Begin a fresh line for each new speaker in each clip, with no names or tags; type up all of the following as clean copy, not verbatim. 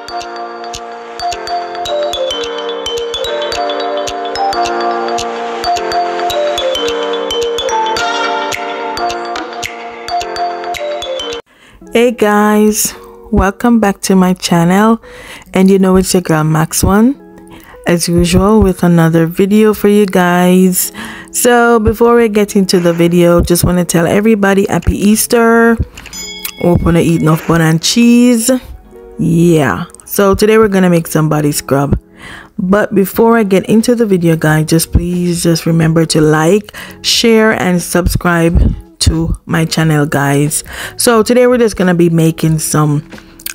Hey guys, welcome back to my channel, and you know it's your girl Max One as usual with another video for you guys. So before we get into the video, just want to tell everybody happy Easter. Hope to eat enough butter and cheese. Yeah, so today we're gonna make some body scrub, but before I get into the video guys, please remember to like, share and subscribe to my channel guys. So today we're just gonna be making some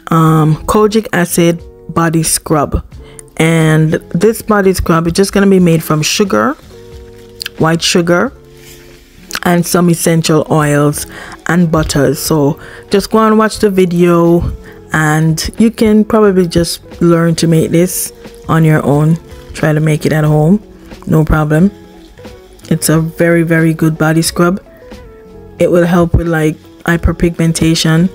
Kojic Acid body scrub, and this body scrub is just gonna be made from sugar, white sugar, and some essential oils and butters. So just go and watch the video, and you can probably just learn to make this on your own. Try to make it at home, no problem. It's a very good body scrub. It will help with like hyperpigmentation.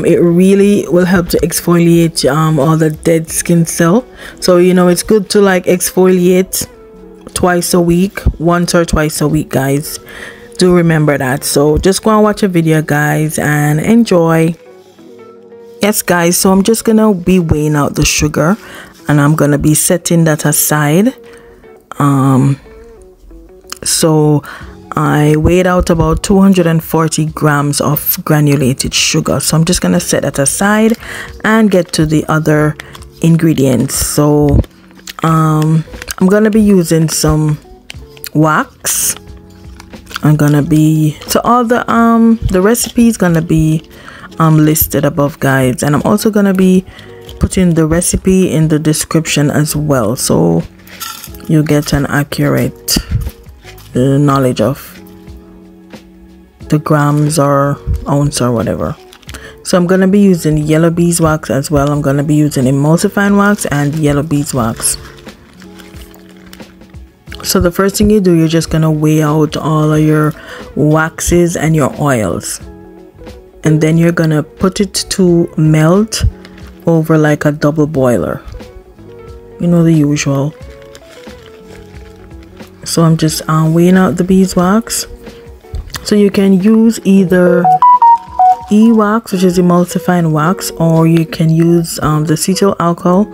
It really will help to exfoliate all the dead skin cell. So you know it's good to like exfoliate twice a week, once or twice a week guys. Do remember that. So just go and watch a video guys and enjoy. Yes guys, so I'm just gonna be weighing out the sugar, and I'm gonna be setting that aside. So I weighed out about 240 grams of granulated sugar, so I'm just gonna set that aside and get to the other ingredients. So I'm gonna be using some wax. I'm gonna be, so all the recipe is gonna be listed above guys, and I'm also gonna be putting the recipe in the description as well, so you get an accurate knowledge of the grams or ounce or whatever. So I'm gonna be using yellow beeswax as well. I'm gonna be using emulsifying wax and yellow beeswax. So the first thing you do, you're just gonna weigh out all of your waxes and your oils, and then you're gonna put it to melt over like a double boiler, you know, the usual. So I'm just weighing out the beeswax. So you can use either wax, which is emulsifying wax, or you can use the Cetyl Alcohol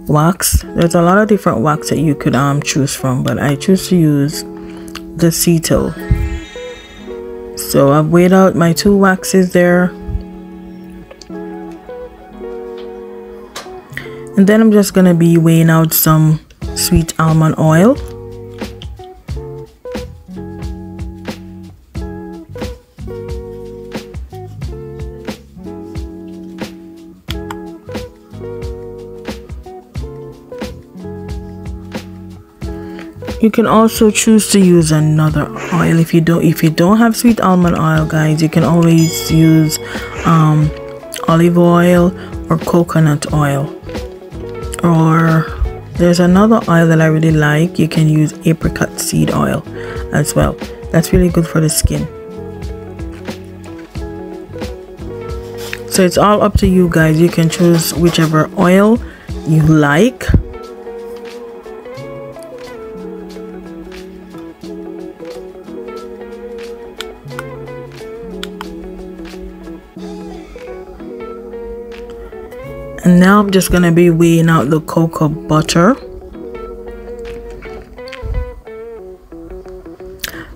wax. There's a lot of different wax that you could choose from, but I choose to use the Cetyl. So I've weighed out my 2 waxes there, and then I'm just gonna be weighing out some sweet almond oil. You can also choose to use another oil if you don't have sweet almond oil guys. You can always use olive oil or coconut oil, or there's another oil that I really like. You can use apricot seed oil as well. That's really good for the skin. So it's all up to you guys. You can choose whichever oil you like. And now I'm just gonna be weighing out the cocoa butter.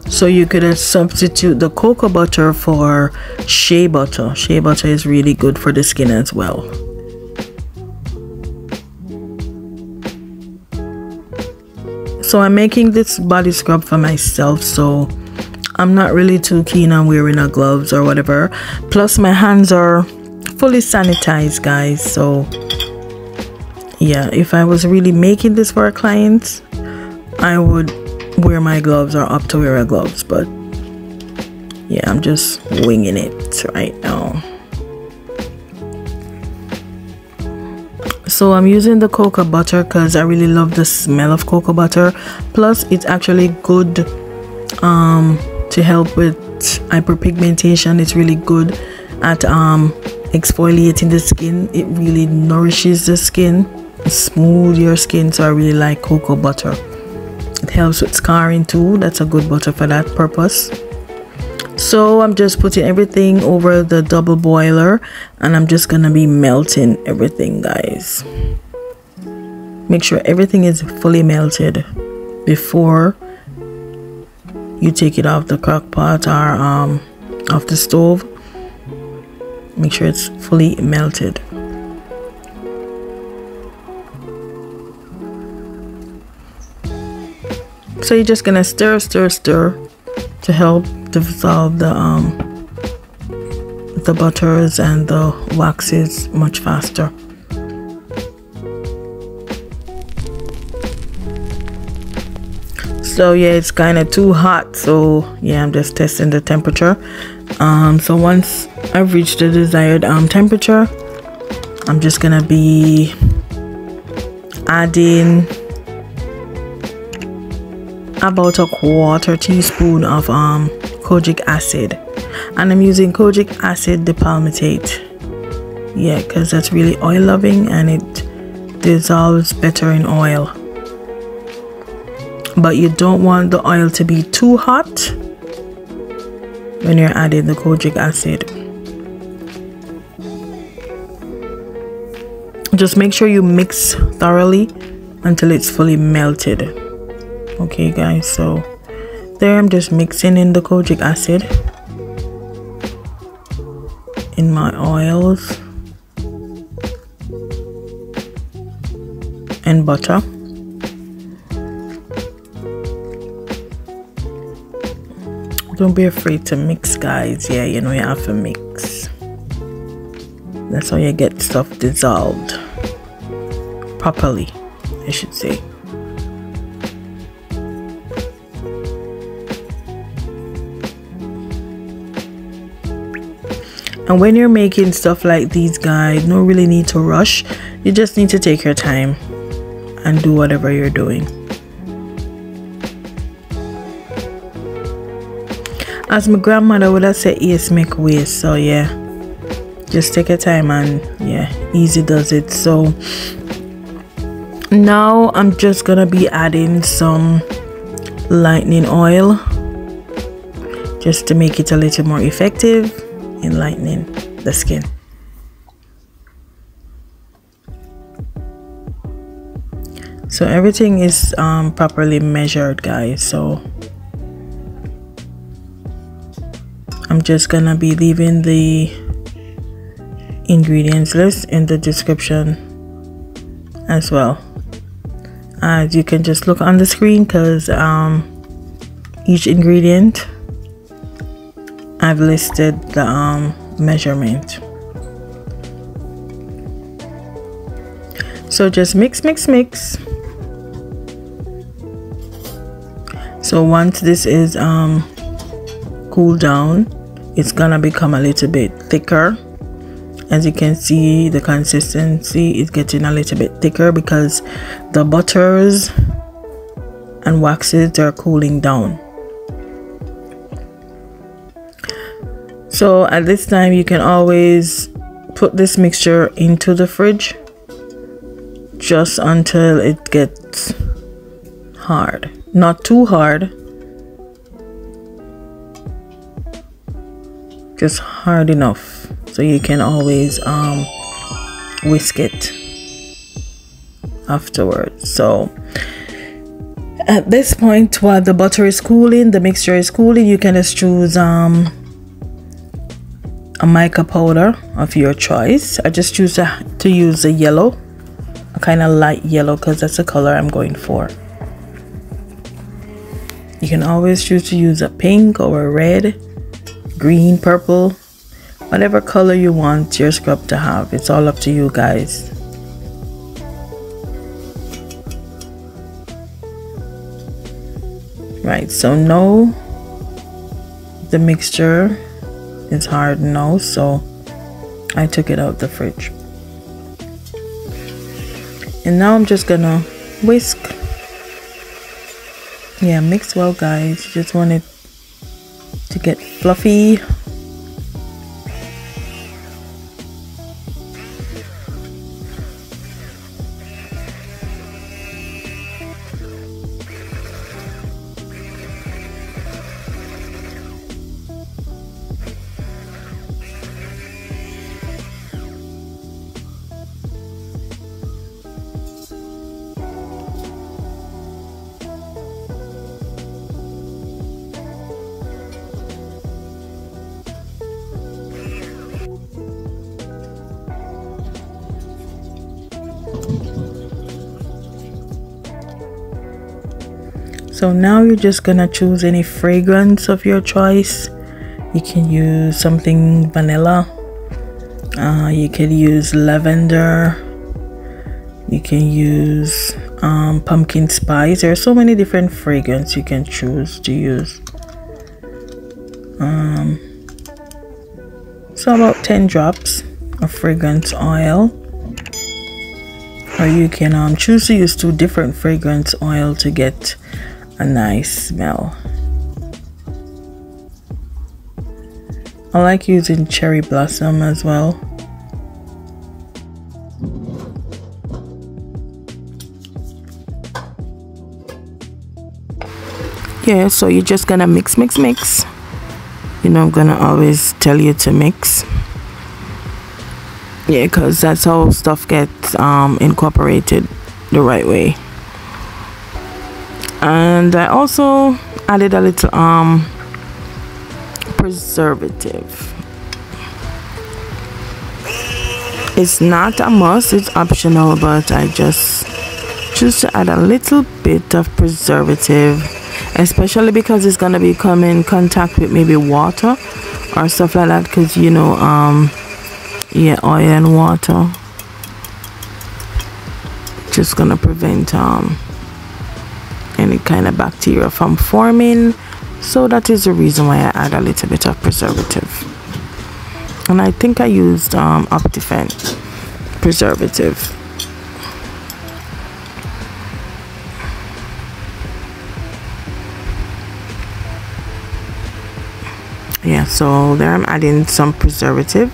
So you could substitute the cocoa butter for shea butter. Shea butter is really good for the skin as well. So I'm making this body scrub for myself, so I'm not really too keen on wearing a gloves or whatever. Plus my hands are fully sanitized guys, so yeah, if I was really making this for a client, I would wear my gloves or opt to wear gloves, but yeah, I'm just winging it right now. So I'm using the cocoa butter because I really love the smell of cocoa butter, plus it's actually good to help with hyperpigmentation. It's really good at exfoliating the skin. It really nourishes the skin, smooth your skin. So I really like cocoa butter. It helps with scarring too. That's a good butter for that purpose. So I'm just putting everything over the double boiler, and I'm just gonna be melting everything, guys. Make sure everything is fully melted before you take it off the crock pot or off the stove. Make sure it's fully melted. So you're just gonna stir to help dissolve the butters and the waxes much faster. So yeah, it's kind of too hot, so yeah, I'm just testing the temperature. So once I've reached the desired temperature, I'm just gonna be adding about a 1/4 teaspoon of Kojic Acid, and I'm using Kojic Acid dipalmitate. Yeah, because that's really oil loving and it dissolves better in oil. But you don't want the oil to be too hot when you're adding the Kojic Acid. Just make sure you mix thoroughly until it's fully melted. Okay guys, so there I'm just mixing in the Kojic Acid in my oils and butter. Don't be afraid to mix, guys. Yeah, you know you have to mix. That's how you get stuff dissolved properly, I should say. And when you're making stuff like these, guys, no really need to rush. You just need to take your time and do whatever you're doing. As my grandmother would have said, yes, make waste. So yeah, just take your time and yeah, easy does it. So now I'm just gonna be adding some lightening oil just to make it a little more effective in lightening the skin. So everything is properly measured, guys. So I'm just gonna be leaving the ingredients list in the description as well. As you can just look on the screen, because each ingredient I've listed the measurement. So just mix. So once this is cooled down, it's gonna become a little bit thicker. As you can see, the consistency is getting a little bit thicker because the butters and waxes are cooling down. So at this time, you can always put this mixture into the fridge just until it gets hard. Not too hard, just hard enough so you can always whisk it afterwards. So at this point, while the butter is cooling, the mixture is cooling, you can just choose a mica powder of your choice. I just choose to use a yellow, a kind of light yellow, because that's the color I'm going for. You can always choose to use a pink or a red, green, purple, whatever color you want your scrub to have. It's all up to you, guys. Right, so now the mixture is hard now, so I took it out the fridge. And now I'm just gonna whisk. Yeah, mix well, guys. You just want it to get fluffy. So now you're just gonna choose any fragrance of your choice. You can use something vanilla, you can use lavender, you can use pumpkin spice. There are so many different fragrances you can choose to use. So about 10 drops of fragrance oil, or you can choose to use 2 different fragrance oil to get a nice smell. I like using cherry blossom as well. Yeah, so you're just gonna mix. You know, I'm gonna always tell you to mix. Yeah, because that's how stuff gets incorporated the right way. And I also added a little preservative. It's not a must, it's optional, but I just choose to add a little bit of preservative, especially because it's gonna be come in contact with maybe water or stuff like that, because you know yeah, oil and water just gonna prevent any kind of bacteria from forming. So that is the reason why I add a little bit of preservative. And I think I used Optifend preservative. Yeah, so there I'm adding some preservative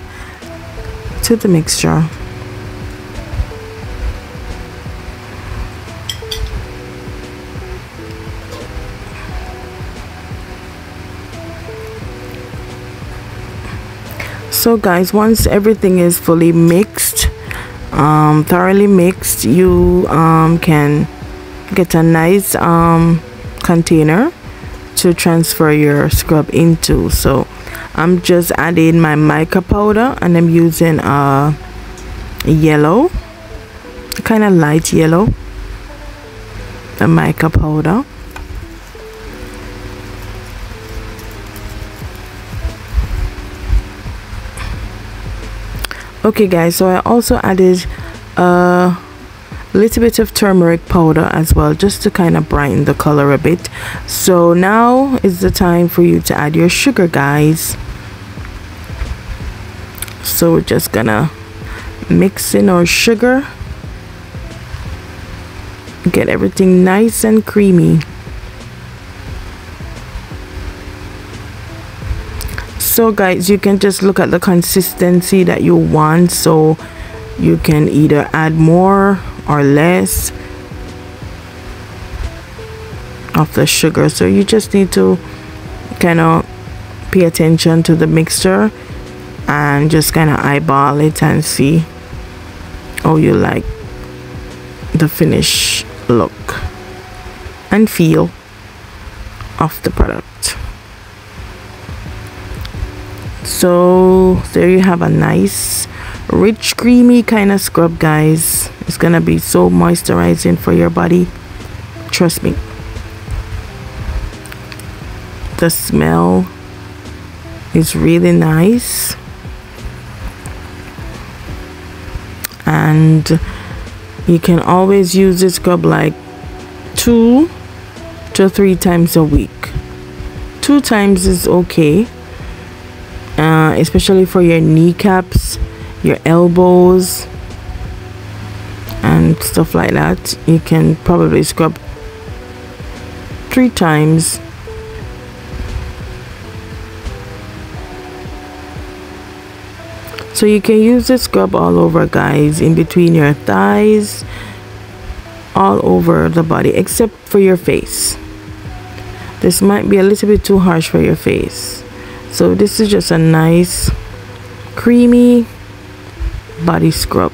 to the mixture. So guys, once everything is fully mixed, thoroughly mixed, you can get a nice container to transfer your scrub into. So I'm just adding my mica powder, and I'm using a yellow, kind of light yellow, the mica powder. Okay guys, so I also added a little bit of turmeric powder as well, just to kind of brighten the color a bit. So now is the time for you to add your sugar, guys. So we're just gonna mix in our sugar, get everything nice and creamy. So guys, you can just look at the consistency that you want, so you can either add more or less of the sugar. So you just need to kind of pay attention to the mixture and just kind of eyeball it and see how you like the finish look and feel of the product. So there you have a nice rich creamy kind of scrub, guys. It's gonna be so moisturizing for your body, trust me. The smell is really nice, and you can always use this scrub like 2 to 3 times a week. 2 times is okay, especially for your kneecaps, your elbows and stuff like that. You can probably scrub 3 times. So you can use this scrub all over, guys, in between your thighs, all over the body except for your face. This might be a little bit too harsh for your face. So this is just a nice creamy body scrub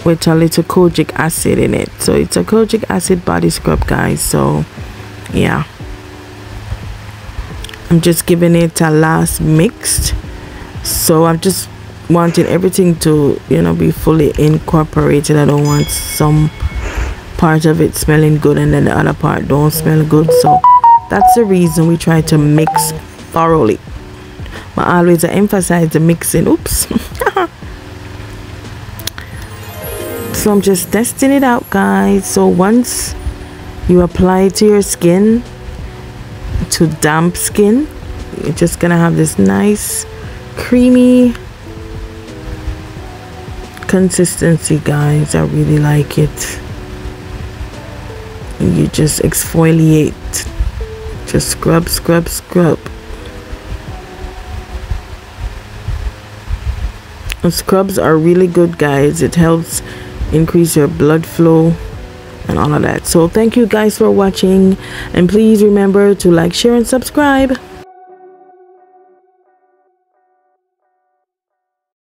with a little Kojic Acid in it. So it's a Kojic Acid body scrub, guys. So yeah, I'm just giving it a last mixed. So I'm just wanting everything to, you know, be fully incorporated. I don't want some part of it smelling good and then the other part don't smell good. So that's the reason we try to mix thoroughly. I always emphasize the mixing. Oops. So I'm just testing it out, guys. So once you apply it to your skin, to damp skin, you're just gonna have this nice creamy consistency, guys. I really like it. And you just exfoliate, just scrub, scrub, scrub. And scrubs are really good, guys. It helps increase your blood flow and all of that. So thank you guys for watching, and please remember to like, share, and subscribe.